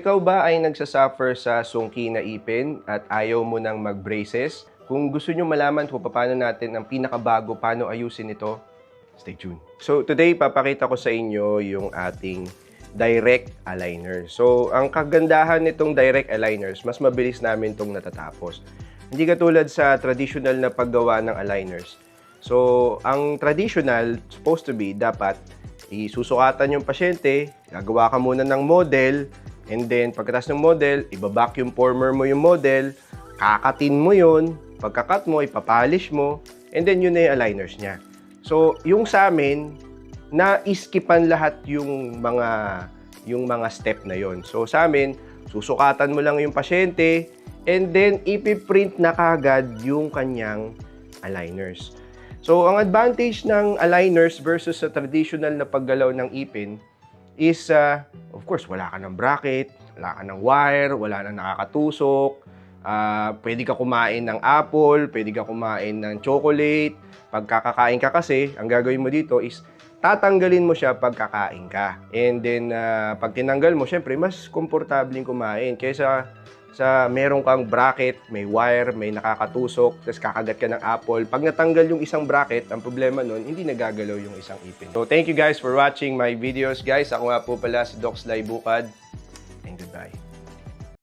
Ikaw ba ay nagsasuffer sa sungki na ipin at ayaw mo nang mag-braces? Kung gusto nyo malaman kung paano natin ang pinakabago, paano ayusin ito, stay tuned. So today, papakita ko sa inyo yung ating direct aligner. So ang kagandahan nitong direct aligners, mas mabilis namin itong natatapos. Hindi katulad sa traditional na paggawa ng aligners. So ang traditional, supposed to be, dapat isusukatan yung pasyente, gagawa ka muna ng model, and then, pagkatapos ng model, iba-vacuum former mo yung model, kakatin mo yun, pagkakat mo, ipapolish mo, and then yun na yung aligners niya. So, yung sa amin, na-iskipan lahat yung mga step na yon. So, sa amin, susukatan mo lang yung pasyente, and then, ipiprint na kagad yung kanyang aligners. So, ang advantage ng aligners versus sa traditional na paggalaw ng ipin, is, of course, wala ka ng bracket, wala ka ng wire, wala nang nakakatusok, pwede ka kumain ng apple, pwede ka kumain ng chocolate. Pagkakakain ka kasi, ang gagawin mo dito is, tatanggalin mo siya pagkakain ka. And then, pag tinanggal mo, syempre, mas komportabling kumain kaysa sa meron kang bracket, may wire, may nakakatusok, tapos kakagat ka ng apple. Pag natanggal yung isang bracket, ang problema nun, hindi nagagalaw yung isang ipin. So, thank you guys for watching my videos, guys. Ako nga po pala si Doc Sly Bukad, and goodbye.